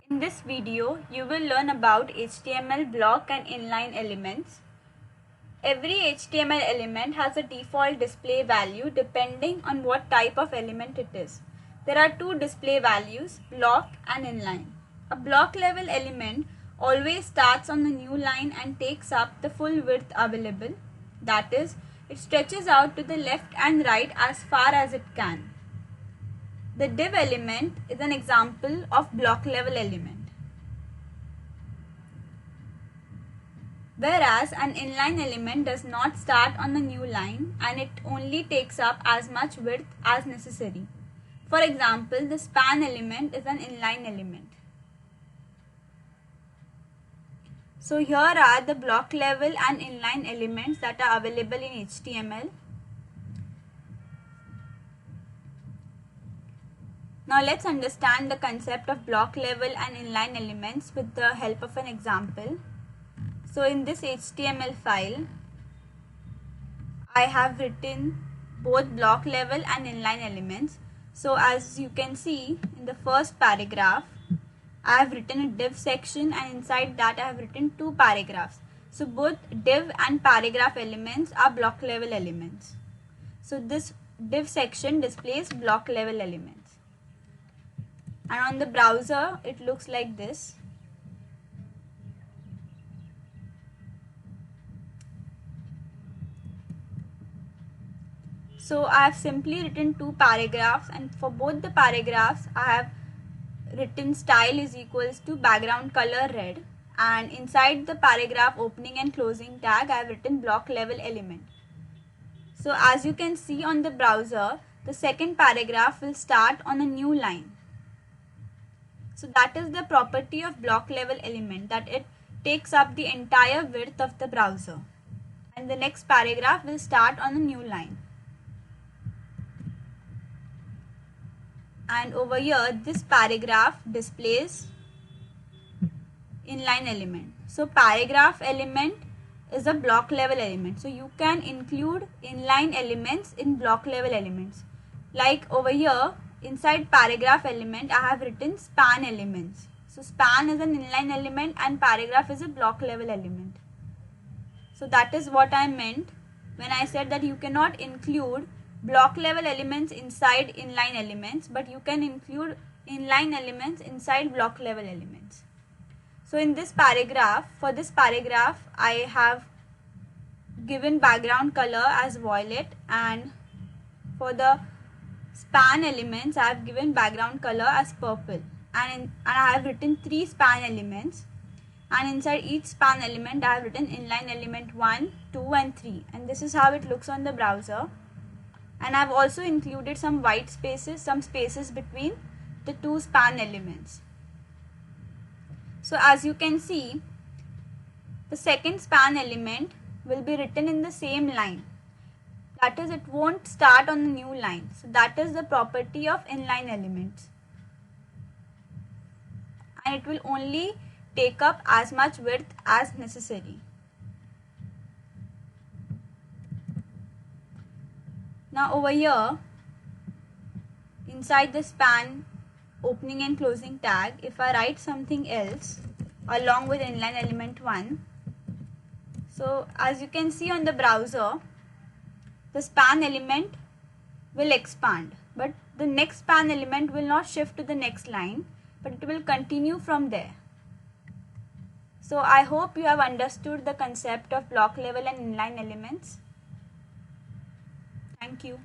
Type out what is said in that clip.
In this video, you will learn about HTML block and inline elements. Every HTML element has a default display value depending on what type of element it is. There are two display values, block and inline. A block level element always starts on the new line and takes up the full width available. That is, it stretches out to the left and right as far as it can. The div element is an example of block level element. Whereas an inline element does not start on the new line and it only takes up as much width as necessary. For example, the span element is an inline element. So here are the block level and inline elements that are available in HTML. Now let's understand the concept of block level and inline elements with the help of an example. So in this HTML file, I have written both block level and inline elements. So as you can see in the first paragraph, I have written a div section and inside that I have written two paragraphs. So both div and paragraph elements are block level elements. So this div section displays block level elements. And on the browser, it looks like this. So I have simply written two paragraphs, and for both the paragraphs, I have written style is equals to background color red, and inside the paragraph opening and closing tag, I have written block level element. So as you can see on the browser, the second paragraph will start on a new line. So that is the property of block level element, that it takes up the entire width of the browser. And the next paragraph will start on a new line. And over here, this paragraph displays inline element. So paragraph element is a block level element. So you can include inline elements in block level elements. Like over here, inside paragraph element, I have written span elements. So span is an inline element and paragraph is a block level element. So that is what I meant when I said that you cannot include block level elements inside inline elements, but you can include inline elements inside block level elements. So in this paragraph, for this paragraph, I have given background color as violet, and for the span elements, I have given background color as purple, and I have written three span elements, and inside each span element I have written inline element 1, 2 and 3, and this is how it looks on the browser. And I have also included some white spaces, some spaces between the two span elements. So as you can see, the second span element will be written in the same line. That is, it won't start on the new line. So that is the property of inline elements. And it will only take up as much width as necessary. Now over here, inside the span opening and closing tag, if I write something else along with inline element 1, so as you can see on the browser, the span element will expand, but the next span element will not shift to the next line, but it will continue from there. So I hope you have understood the concept of block level and inline elements. Thank you.